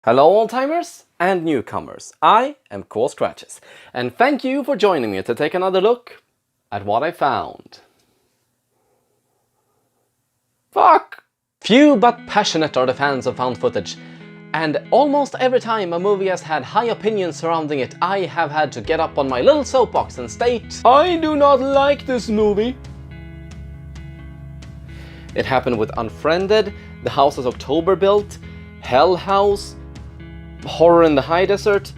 Hello old-timers and newcomers, I am Core Scratches, and thank you for joining me to take another look at what I found. Fuck! Few but passionate are the fans of found footage, and almost every time a movie has had high opinions surrounding it, I have had to get up on my little soapbox and state, I do not like this movie. It happened with Unfriended, The House is October Built, Hell House, Horror in the High Desert,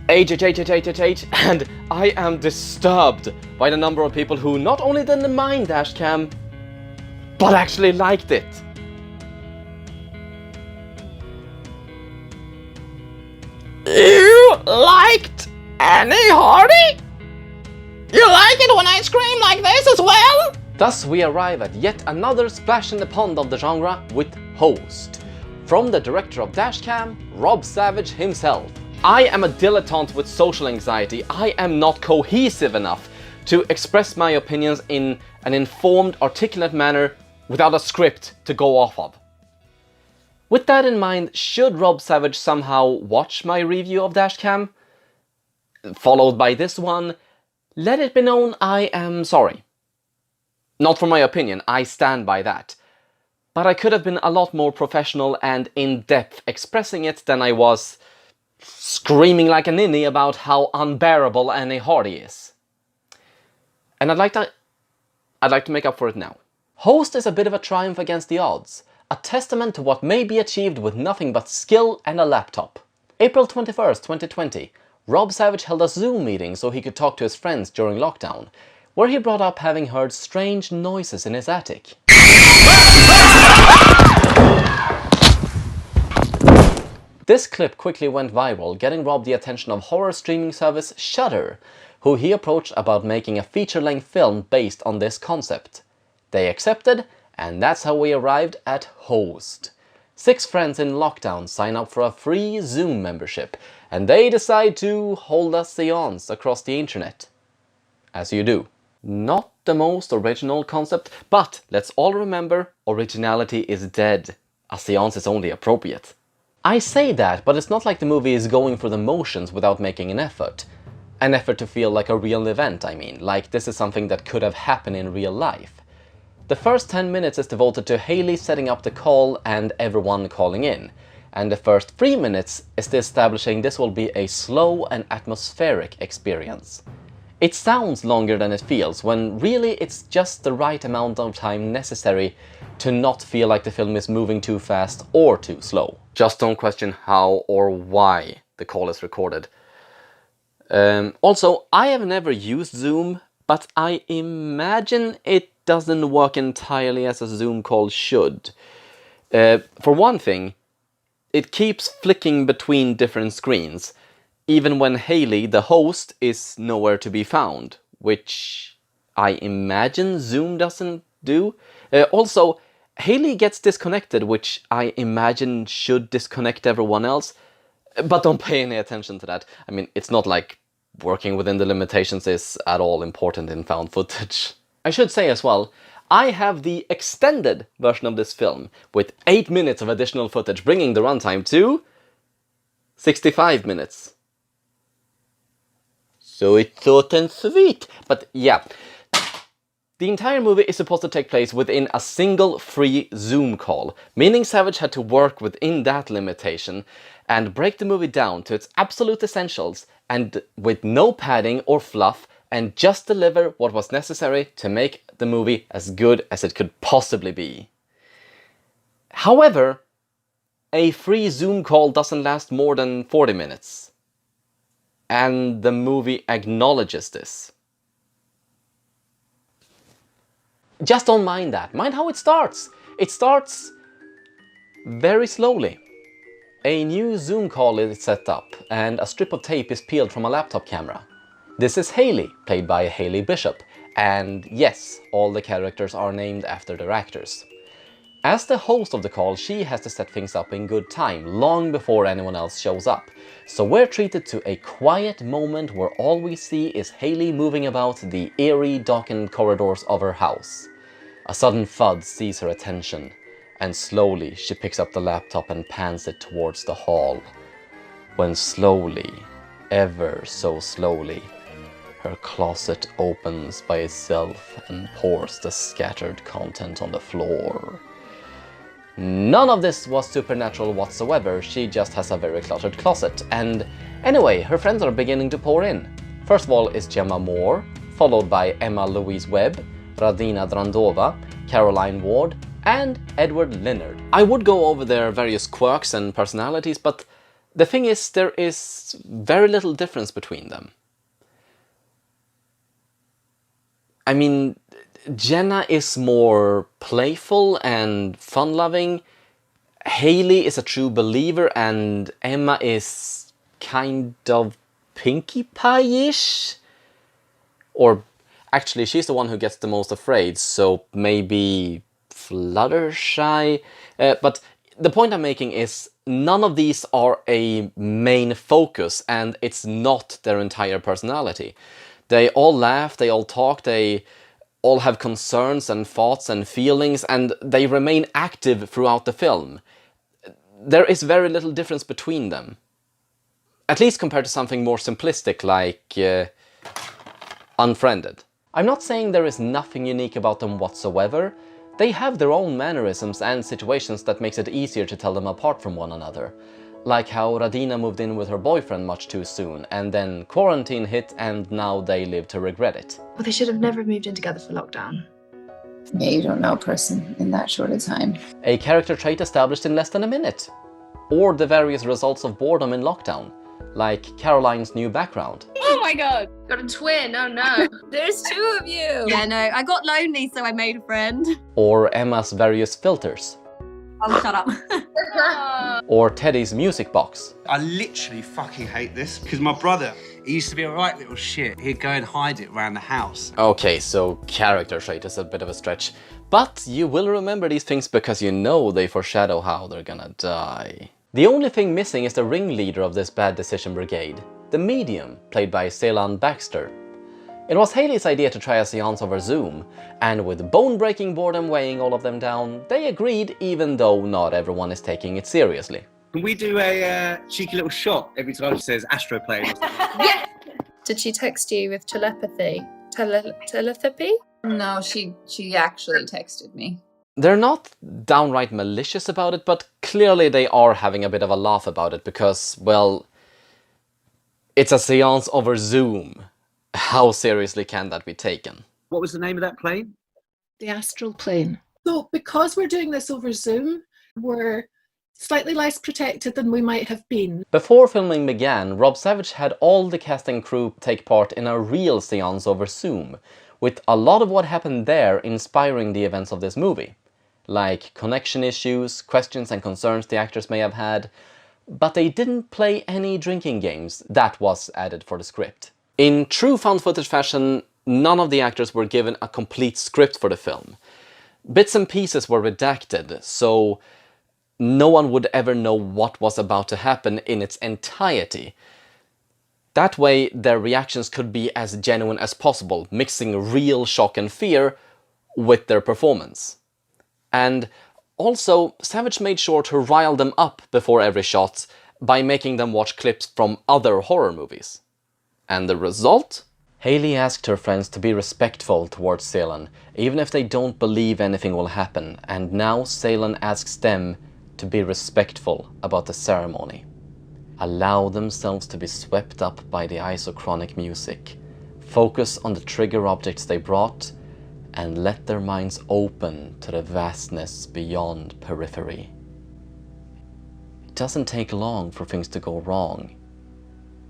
HHHHHH, and I am disturbed by the number of people who not only didn't mind dashcam, but actually liked it. You liked Annie Hardy? You like it when I scream like this as well? Thus we arrive at yet another splash in the pond of the genre with Host. From the director of Dashcam, Rob Savage himself. I am a dilettante with social anxiety. I am not cohesive enough to express my opinions in an informed, articulate manner without a script to go off of. With that in mind, should Rob Savage somehow watch my review of Dashcam, followed by this one, let it be known I am sorry. Not for my opinion, I stand by that. But I could have been a lot more professional and in-depth expressing it than I was screaming like a ninny about how unbearable Annie Hardy is. And I'd like to make up for it now. Host is a bit of a triumph against the odds, a testament to what may be achieved with nothing but skill and a laptop. April 21st, 2020, Rob Savage held a Zoom meeting so he could talk to his friends during lockdown, where he brought up having heard strange noises in his attic. This clip quickly went viral, getting Rob the attention of horror streaming service Shudder, who he approached about making a feature-length film based on this concept. They accepted, and that's how we arrived at Host. 6 friends in lockdown sign up for a free Zoom membership, and they decide to hold a seance across the internet. As you do. Not the most original concept, but let's all remember, originality is dead. A seance is only appropriate. I say that, but it's not like the movie is going for the motions without making an effort. An effort to feel like a real event, I mean, like this is something that could have happened in real life. The first 10 minutes is devoted to Haley setting up the call and everyone calling in, and the first 3 minutes is to establishing this will be a slow and atmospheric experience. It sounds longer than it feels, when really it's just the right amount of time necessary to not feel like the film is moving too fast or too slow. Just don't question how or why the call is recorded. Also, I have never used Zoom, but I imagine it doesn't work entirely as a Zoom call should. For one thing, it keeps flicking between different screens, even when Haley, the host, is nowhere to be found, which I imagine Zoom doesn't do. Also, Haley gets disconnected, which I imagine should disconnect everyone else, but don't pay any attention to that. I mean, it's not like working within the limitations is at all important in found footage. I should say as well, I have the extended version of this film, with 8 minutes of additional footage, bringing the runtime to 65 minutes. So it's short and sweet. But yeah, the entire movie is supposed to take place within a single free Zoom call, meaning Savage had to work within that limitation and break the movie down to its absolute essentials and with no padding or fluff, and just deliver what was necessary to make the movie as good as it could possibly be. However, a free Zoom call doesn't last more than 40 minutes. And the movie acknowledges this. Just don't mind that. Mind how it starts. It starts very slowly. A new Zoom call is set up, and a strip of tape is peeled from a laptop camera. This is Haley, played by Haley Bishop, and yes, all the characters are named after their actors. As the host of the call, she has to set things up in good time, long before anyone else shows up. So we're treated to a quiet moment where all we see is Haley moving about the eerie, darkened corridors of her house. A sudden thud seizes her attention, and slowly she picks up the laptop and pans it towards the hall, when slowly, ever so slowly, her closet opens by itself and pours the scattered content on the floor. None of this was supernatural whatsoever, she just has a very cluttered closet. And anyway, her friends are beginning to pour in. First of all is Gemma Moore, followed by Emma Louise Webb, Radina Drandova, Caroline Ward, and Edward Linnard. I would go over their various quirks and personalities, but the thing is, there is very little difference between them. I mean, Jenna is more playful and fun-loving, Haley is a true believer, and Emma is kind of Pinkie Pie-ish? Or actually, she's the one who gets the most afraid, so maybe Fluttershy? But the point I'm making is none of these are a main focus, and it's not their entire personality. They all laugh, they all talk, they all have concerns and thoughts and feelings, and they remain active throughout the film. There is very little difference between them. At least compared to something more simplistic like Unfriended. I'm not saying there is nothing unique about them whatsoever. They have their own mannerisms and situations that makes it easier to tell them apart from one another. Like how Radina moved in with her boyfriend much too soon, and then quarantine hit and now they live to regret it. Well, they should have never moved in together for lockdown. Yeah, you don't know a person in that short a time. A character trait established in less than a minute. Or the various results of boredom in lockdown, like Caroline's new background. Oh my god! Got a twin, oh no. There's two of you! Yeah, no, I got lonely, so I made a friend. Or Emma's various filters. Oh, shut up. Or Teddy's music box. I literally fucking hate this, because my brother, he used to be a right little shit. He'd go and hide it around the house. Okay, so character trait is a bit of a stretch. But you will remember these things because you know they foreshadow how they're gonna die. The only thing missing is the ringleader of this bad decision brigade, the medium, played by Ceylan Baxter. It was Haley's idea to try a seance over Zoom, and with bone-breaking boredom weighing all of them down, they agreed even though not everyone is taking it seriously. Can we do a cheeky little shot every time she says astroplane or something? Yeah! Did she text you with telepathy? Telepathy? No, she actually texted me. They're not downright malicious about it, but clearly they are having a bit of a laugh about it because, well, it's a seance over Zoom. How seriously can that be taken? What was the name of that plane? The astral plane. So because we're doing this over Zoom, we're slightly less protected than we might have been. Before filming began, Rob Savage had all the cast and crew take part in a real seance over Zoom, with a lot of what happened there inspiring the events of this movie. Like connection issues, questions and concerns the actors may have had, but they didn't play any drinking games. That was added for the script. In true found footage fashion, none of the actors were given a complete script for the film. Bits and pieces were redacted, so no one would ever know what was about to happen in its entirety. That way, their reactions could be as genuine as possible, mixing real shock and fear with their performance. And also, Savage made sure to rile them up before every shot by making them watch clips from other horror movies. And the result? Haley asked her friends to be respectful towards Ceylan, even if they don't believe anything will happen, and now Ceylan asks them to be respectful about the ceremony. Allow themselves to be swept up by the isochronic music, focus on the trigger objects they brought, and let their minds open to the vastness beyond periphery. It doesn't take long for things to go wrong.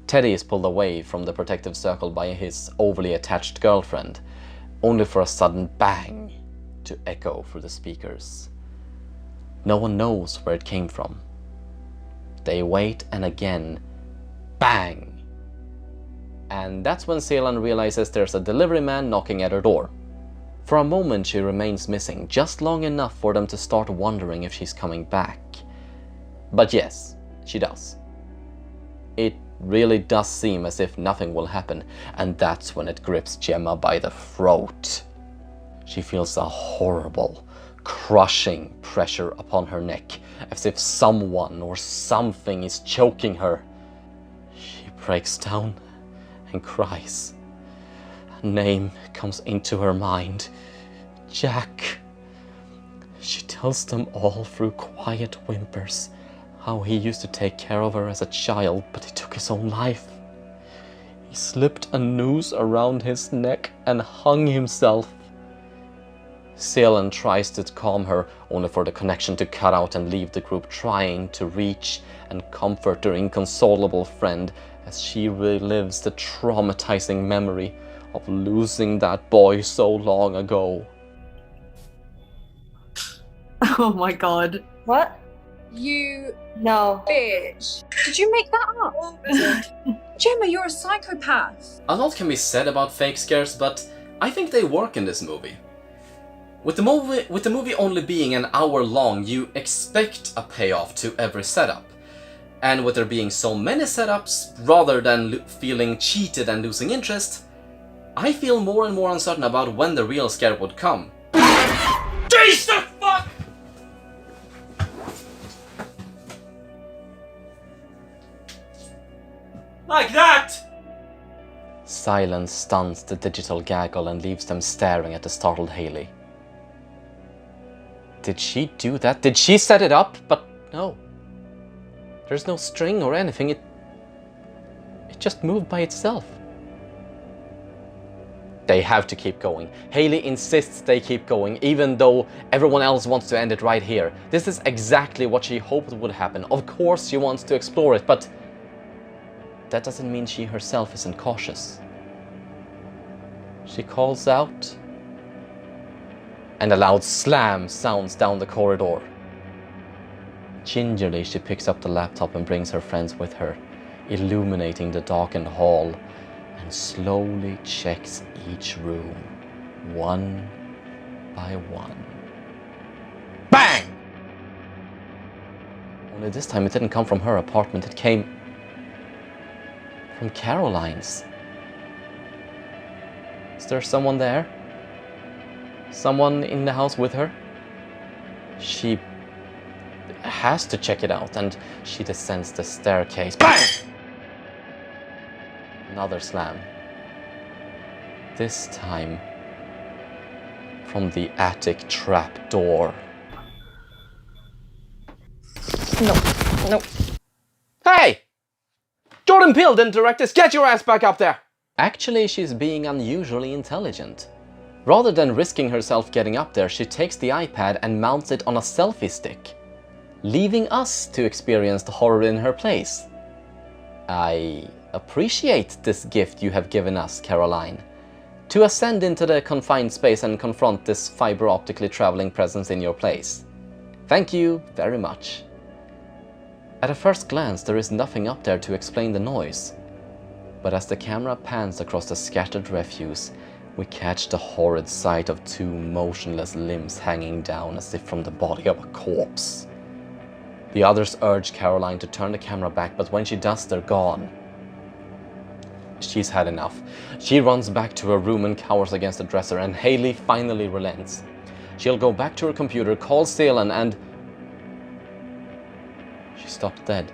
Teddy is pulled away from the protective circle by his overly attached girlfriend, only for a sudden bang to echo through the speakers. No one knows where it came from. They wait and again, bang! And that's when Ceylan realizes there's a delivery man knocking at her door. For a moment she remains missing, just long enough for them to start wondering if she's coming back. But yes, she does. It really does seem as if nothing will happen, and that's when it grips Gemma by the throat. She feels a horrible, crushing pressure upon her neck, as if someone or something is choking her. She breaks down and cries. A name comes into her mind. Jack. She tells them all through quiet whimpers how he used to take care of her as a child, but he took his own life. He slipped a noose around his neck and hung himself. Celan tries to calm her, only for the connection to cut out and leave the group, trying to reach and comfort her inconsolable friend as she relives the traumatizing memory of losing that boy so long ago. Oh my god. What? You No. bitch. Did you make that up? Gemma, you're a psychopath. A lot can be said about fake scares, but I think they work in this movie. With the movie only being an hour long, you expect a payoff to every setup. And with there being so many setups, rather than feeling cheated and losing interest, I feel more and more uncertain about when the real scare would come. Jesus fuck! Like that! Silence stuns the digital gaggle and leaves them staring at the startled Hayley. Did she do that? Did she set it up? But no. There's no string or anything. It just moved by itself. They have to keep going. Hayley insists they keep going, even though everyone else wants to end it right here. This is exactly what she hoped would happen. Of course she wants to explore it, but that doesn't mean she herself isn't cautious. She calls out, and a loud slam sounds down the corridor. Gingerly, she picks up the laptop and brings her friends with her, illuminating the darkened hall, and slowly checks each room, one by one. Bang! Only this time it didn't come from her apartment, it came from Caroline's. Is there someone there? Someone in the house with her? She has to check it out, and she descends the staircase. Bang! Another slam. This time from the attic trap door. No. Hey! Jordan Peele didn't direct this. Get your ass back up there! Actually, she's being unusually intelligent. Rather than risking herself getting up there, she takes the iPad and mounts it on a selfie stick, leaving us to experience the horror in her place. I appreciate this gift you have given us, Caroline, to ascend into the confined space and confront this fiber-optically traveling presence in your place. Thank you very much. At a first glance, there is nothing up there to explain the noise, but as the camera pans across the scattered refuse, we catch the horrid sight of two motionless limbs hanging down as if from the body of a corpse. The others urge Caroline to turn the camera back, but when she does, they're gone. She's had enough. She runs back to her room and cowers against the dresser, and Hayley finally relents. She'll go back to her computer, call Celan, and she stops dead.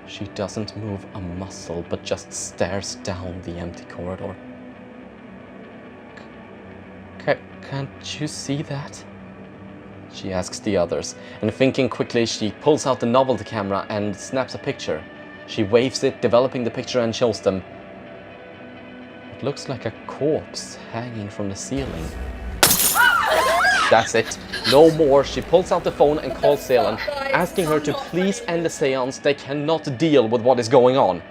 She doesn't move a muscle, but just stares down the empty corridor. Can't you see that? She asks the others, and thinking quickly, she pulls out the novelty camera and snaps a picture. She waves it, developing the picture, and shows them. It looks like a corpse hanging from the ceiling. That's it. No more. She pulls out the phone and calls Celan, asking her to please end the seance. They cannot deal with what is going on.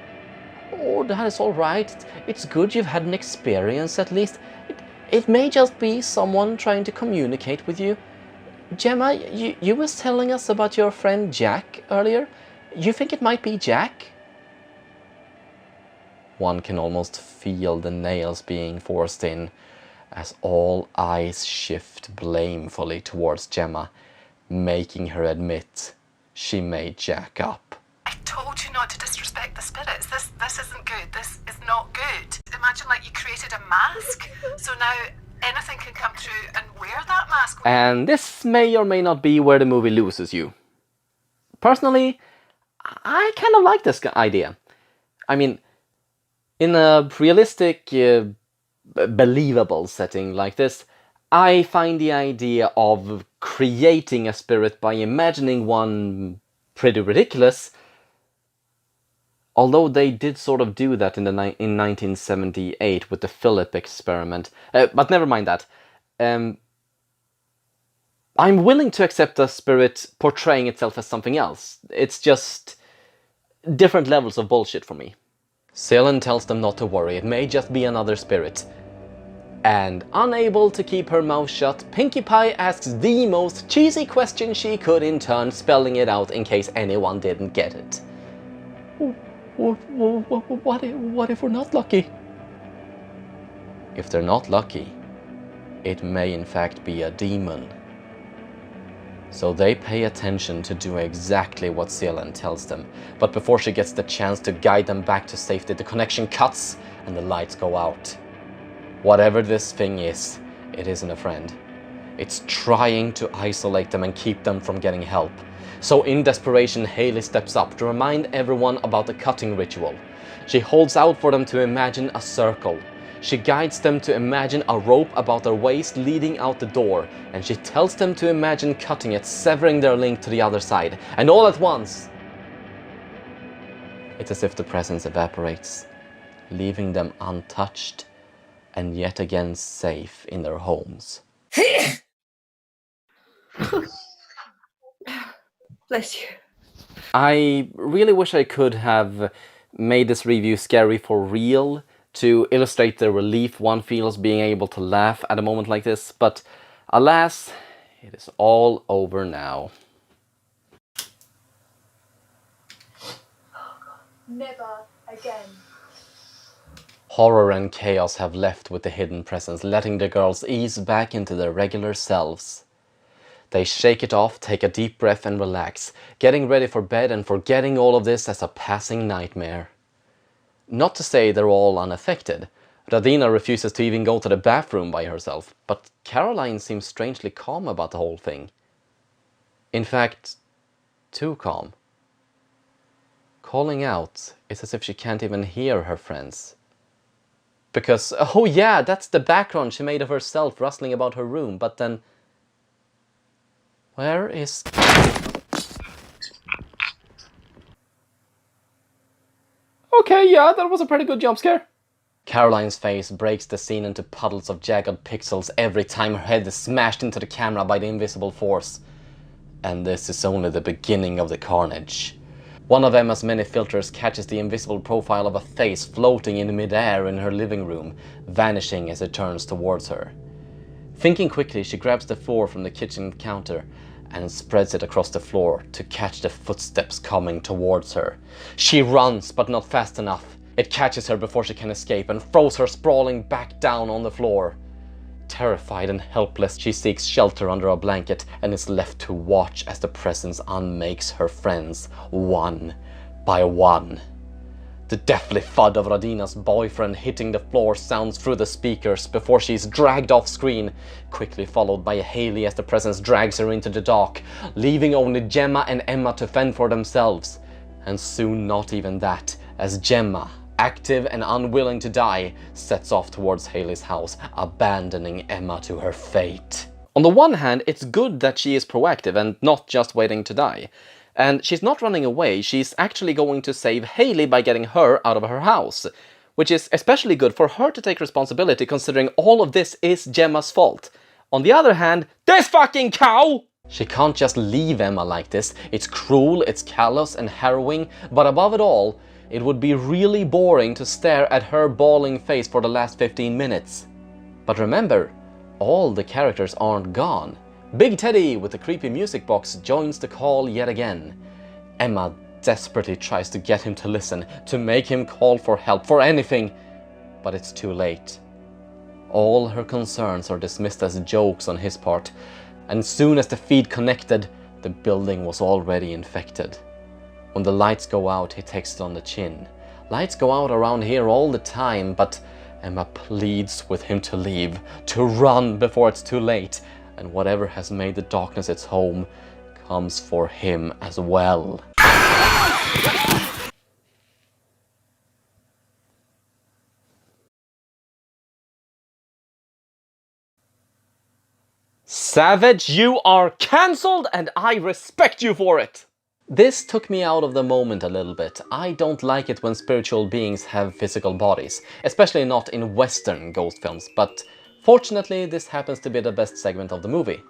Oh, that is all right. It's good you've had an experience at least. It may just be someone trying to communicate with you. Gemma, you was telling us about your friend Jack earlier. You think it might be Jack? One can almost feel the nails being forced in as all eyes shift blamefully towards Gemma, making her admit she made Jack up. I told you not to disrespect the spirits. This isn't good. This is not good. Imagine like you created a mask, so now anything can come through and wear that mask. And this may or may not be where the movie loses you. Personally, I kind of like this idea. I mean, in a realistic, believable setting like this, I find the idea of creating a spirit by imagining one pretty ridiculous. Although they did sort of do that in 1978 with the Philip experiment. But never mind that. I'm willing to accept a spirit portraying itself as something else. It's just different levels of bullshit for me. Celine tells them not to worry, it may just be another spirit. And unable to keep her mouth shut, Pinkie Pie asks the most cheesy question she could, in turn spelling it out in case anyone didn't get it. What if we're not lucky? If they're not lucky, it may in fact be a demon. So they pay attention to do exactly what Celine tells them. But before she gets the chance to guide them back to safety, the connection cuts and the lights go out. Whatever this thing is, it isn't a friend. It's trying to isolate them and keep them from getting help. So in desperation, Hayley steps up to remind everyone about the cutting ritual. She holds out for them to imagine a circle. She guides them to imagine a rope about their waist leading out the door, and she tells them to imagine cutting it, severing their link to the other side. And all at once, it's as if the presence evaporates, leaving them untouched and yet again safe in their homes. Bless you. I really wish I could have made this review scary for real, to illustrate the relief one feels being able to laugh at a moment like this, but alas, it is all over now. Never again. Horror and chaos have left with the hidden presence, letting the girls ease back into their regular selves. They shake it off, take a deep breath and relax, getting ready for bed and forgetting all of this as a passing nightmare. Not to say they're all unaffected. Radina refuses to even go to the bathroom by herself, but Caroline seems strangely calm about the whole thing. In fact, too calm. Calling out is as if she can't even hear her friends. Because, oh yeah, that's the background she made of herself rustling about her room, but then... Where is... Okay, yeah, that was a pretty good jump scare. Caroline's face breaks the scene into puddles of jagged pixels every time her head is smashed into the camera by the invisible force. And this is only the beginning of the carnage. One of Emma's many filters catches the invisible profile of a face floating in midair in her living room, vanishing as it turns towards her. Thinking quickly, she grabs the floor from the kitchen counter and spreads it across the floor to catch the footsteps coming towards her. She runs, but not fast enough. It catches her before she can escape and throws her sprawling back down on the floor. Terrified and helpless, she seeks shelter under a blanket and is left to watch as the presence unmakes her friends one by one. The deathly thud of Radina's boyfriend hitting the floor sounds through the speakers before she's dragged off screen, quickly followed by Hayley as the presence drags her into the dock, leaving only Gemma and Emma to fend for themselves. And soon not even that, as Gemma, active and unwilling to die, sets off towards Hayley's house, abandoning Emma to her fate. On the one hand, it's good that she is proactive and not just waiting to die. And she's not running away, she's actually going to save Hayley by getting her out of her house. Which is especially good for her to take responsibility, considering all of this is Gemma's fault. On the other hand, this fucking cow! She can't just leave Emma like this. It's cruel, it's callous and harrowing, but above it all, it would be really boring to stare at her bawling face for the last 15 minutes. But remember, all the characters aren't gone. Big Teddy with the creepy music box joins the call yet again. Emma desperately tries to get him to listen, to make him call for help, for anything, but it's too late. All her concerns are dismissed as jokes on his part, and soon as the feed connected, the building was already infected. When the lights go out, he takes it on the chin. Lights go out around here all the time, but Emma pleads with him to leave, to run before it's too late, and whatever has made the darkness its home comes for him as well. Savage, you are cancelled and I respect you for it! This took me out of the moment a little bit. I don't like it when spiritual beings have physical bodies, especially not in Western ghost films, but fortunately this happens to be the best segment of the movie.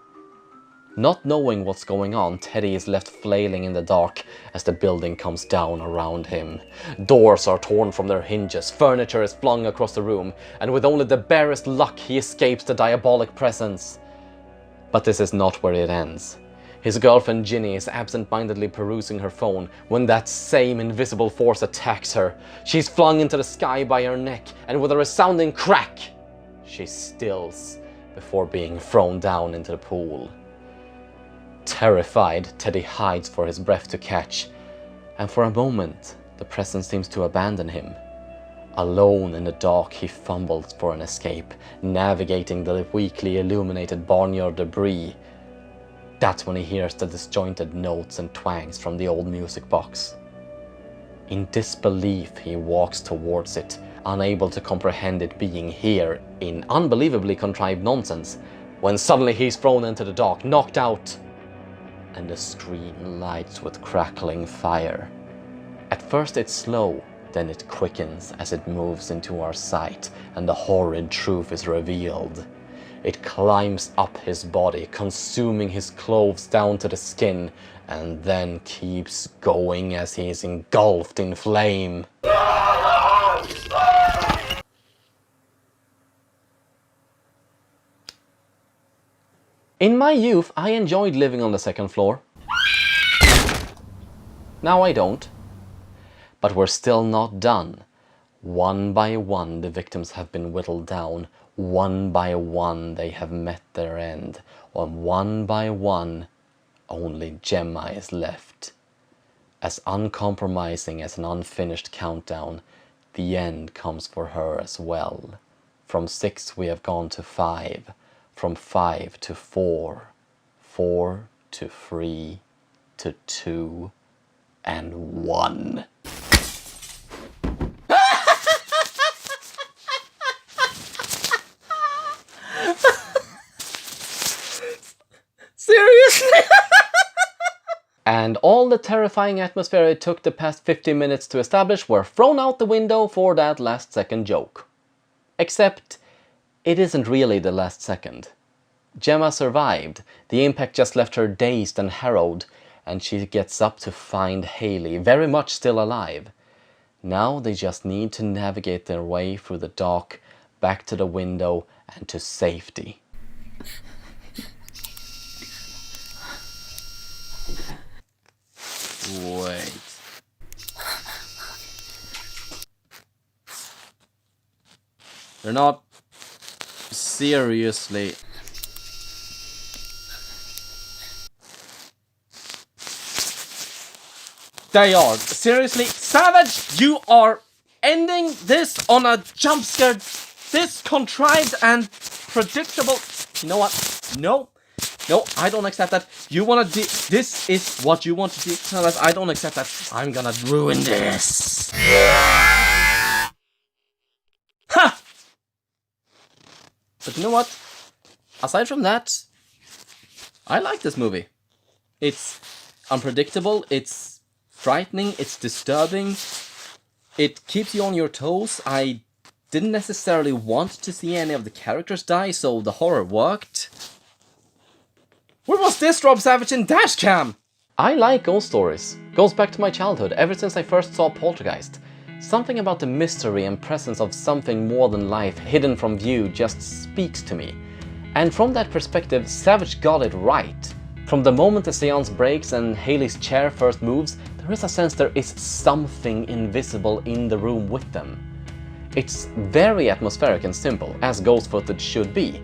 Not knowing what's going on, Teddy is left flailing in the dark as the building comes down around him. Doors are torn from their hinges, furniture is flung across the room, and with only the barest luck he escapes the diabolic presence. But this is not where it ends. His girlfriend Ginny is absent-mindedly perusing her phone when that same invisible force attacks her. She's flung into the sky by her neck, and with a resounding crack, she stills before being thrown down into the pool. Terrified, Teddy hides for his breath to catch, and for a moment, the presence seems to abandon him. Alone in the dark, he fumbles for an escape, navigating the weakly illuminated barnyard debris. That's when he hears the disjointed notes and twangs from the old music box. In disbelief, he walks towards it, unable to comprehend it being here in unbelievably contrived nonsense, when suddenly he's thrown into the dark, knocked out, and the screen lights with crackling fire. At first it's slow, then it quickens as it moves into our sight, and the horrid truth is revealed. It climbs up his body, consuming his clothes down to the skin, and then keeps going as he is engulfed in flame. In my youth, I enjoyed living on the second floor. Now I don't. But we're still not done. One by one, the victims have been whittled down. One by one, they have met their end. And one by one, only Gemma is left. As uncompromising as an unfinished countdown, the end comes for her as well. From 6 we have gone to 5. From 5 to 4. 4 to 3 to 2 and 1. Seriously? And all the terrifying atmosphere it took the past 50 minutes to establish were thrown out the window for that last second joke. Except, it isn't really the last second. Gemma survived. The impact just left her dazed and harrowed, and she gets up to find Haley, very much still alive. Now they just need to navigate their way through the dark, back to the window, and to safety. Wait. They're not seriously. They are. Seriously, Savage, you are ending this on a jump scare this contrived and predictable. You know what? No. No, I don't accept that. You wanna this is what you want to do. Tell us, I don't accept that. I'm gonna ruin this. Ha! But you know what? Aside from that, I like this movie. It's unpredictable, it's frightening, it's disturbing. It keeps you on your toes. I didn't necessarily want to see any of the characters die, so the horror worked. Where was this Rob Savage in Dashcam? I like ghost stories. Goes back to my childhood, ever since I first saw Poltergeist. Something about the mystery and presence of something more than life hidden from view just speaks to me. And from that perspective, Savage got it right. From the moment the seance breaks and Haley's chair first moves, there is a sense there is something invisible in the room with them. It's very atmospheric and simple, as ghost footage should be,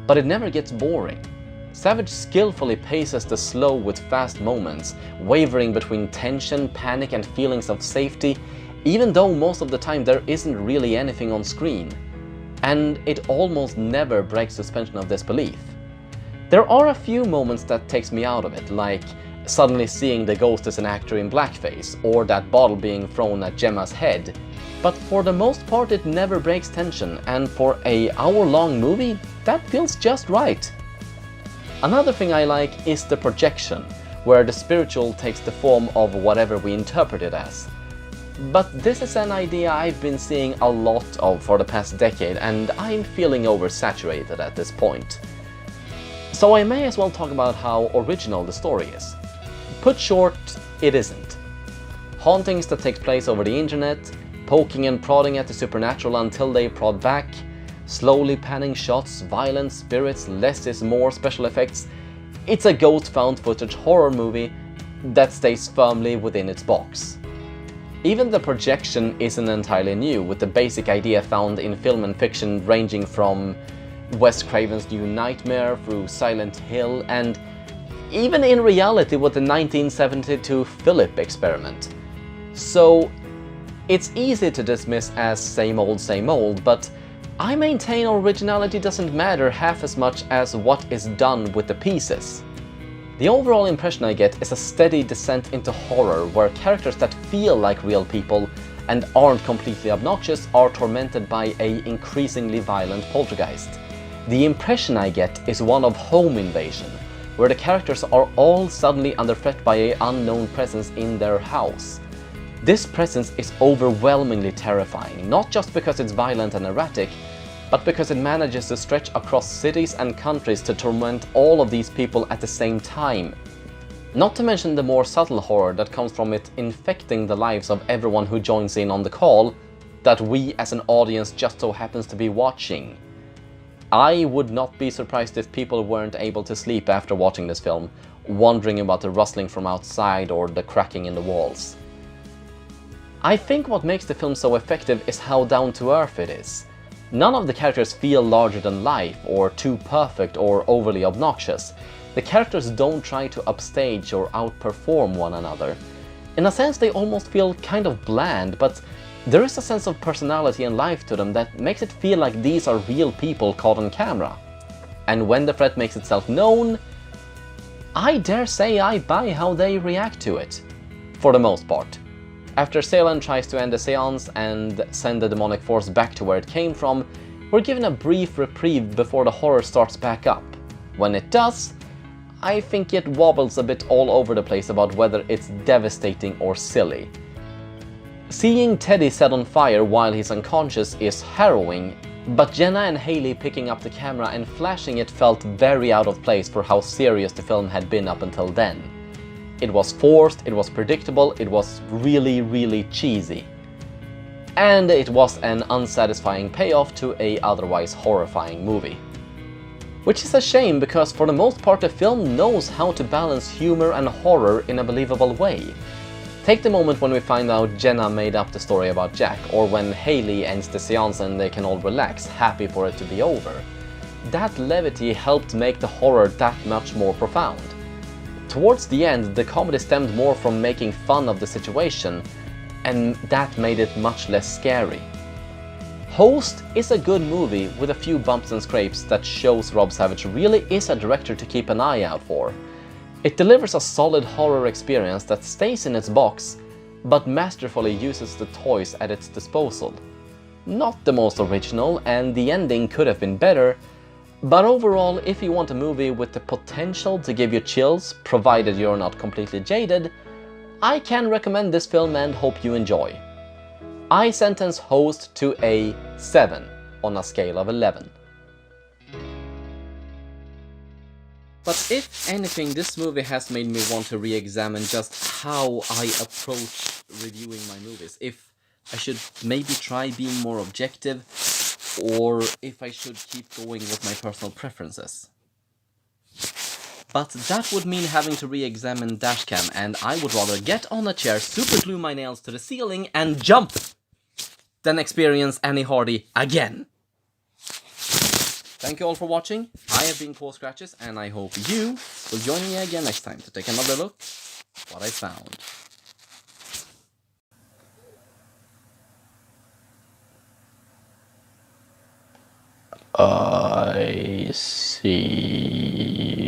but it never gets boring. Savage skillfully paces the slow with fast moments, wavering between tension, panic and feelings of safety, even though most of the time there isn't really anything on screen. And it almost never breaks suspension of disbelief. There are a few moments that takes me out of it, like suddenly seeing the ghost as an actor in blackface, or that bottle being thrown at Gemma's head, but for the most part it never breaks tension, and for an hour-long movie, that feels just right. Another thing I like is the projection, where the spiritual takes the form of whatever we interpret it as. But this is an idea I've been seeing a lot of for the past decade, and I'm feeling oversaturated at this point. So I may as well talk about how original the story is. Put short, it isn't. Hauntings that take place over the internet, poking and prodding at the supernatural until they prod back, slowly panning shots, violent spirits, less is more special effects. It's a ghost found footage horror movie that stays firmly within its box. Even the projection isn't entirely new, with the basic idea found in film and fiction ranging from Wes Craven's New Nightmare through Silent Hill, and even in reality with the 1972 Philip experiment. So it's easy to dismiss as same old, but I maintain originality doesn't matter half as much as what is done with the pieces. The overall impression I get is a steady descent into horror, where characters that feel like real people and aren't completely obnoxious are tormented by an increasingly violent poltergeist. The impression I get is one of home invasion, where the characters are all suddenly under threat by an unknown presence in their house. This presence is overwhelmingly terrifying, not just because it's violent and erratic, but because it manages to stretch across cities and countries to torment all of these people at the same time. Not to mention the more subtle horror that comes from it infecting the lives of everyone who joins in on the call that we as an audience just so happens to be watching. I would not be surprised if people weren't able to sleep after watching this film, wondering about the rustling from outside or the cracking in the walls. I think what makes the film so effective is how down to earth it is. None of the characters feel larger than life, or too perfect or overly obnoxious. The characters don't try to upstage or outperform one another. In a sense, they almost feel kind of bland, but there is a sense of personality and life to them that makes it feel like these are real people caught on camera. And when the threat makes itself known, I dare say I buy how they react to it, for the most part. After Salen tries to end the seance and send the demonic force back to where it came from, we're given a brief reprieve before the horror starts back up. When it does, I think it wobbles a bit all over the place about whether it's devastating or silly. Seeing Teddy set on fire while he's unconscious is harrowing, but Jenna and Haley picking up the camera and flashing it felt very out of place for how serious the film had been up until then. It was forced, it was predictable, it was really cheesy. And it was an unsatisfying payoff to a otherwise horrifying movie. Which is a shame, because for the most part the film knows how to balance humor and horror in a believable way. Take the moment when we find out Jenna made up the story about Jack, or when Haley ends the seance and they can all relax, happy for it to be over. That levity helped make the horror that much more profound. Towards the end, the comedy stemmed more from making fun of the situation, and that made it much less scary. Host is a good movie with a few bumps and scrapes that shows Rob Savage really is a director to keep an eye out for. It delivers a solid horror experience that stays in its box, but masterfully uses the toys at its disposal. Not the most original, and the ending could have been better, but overall, if you want a movie with the potential to give you chills, provided you're not completely jaded, I can recommend this film and hope you enjoy. I sentence Host to a 7 on a scale of 11. But if anything, this movie has made me want to re-examine just how I approach reviewing my movies. If I should maybe try being more objective, or if I should keep going with my personal preferences. But that would mean having to re-examine dashcam, and I would rather get on a chair, super glue my nails to the ceiling, and jump than experience Annie Hardy again. Thank you all for watching. I have been Paul Scratches, and I hope you will join me again next time to take another look at what I found. I see.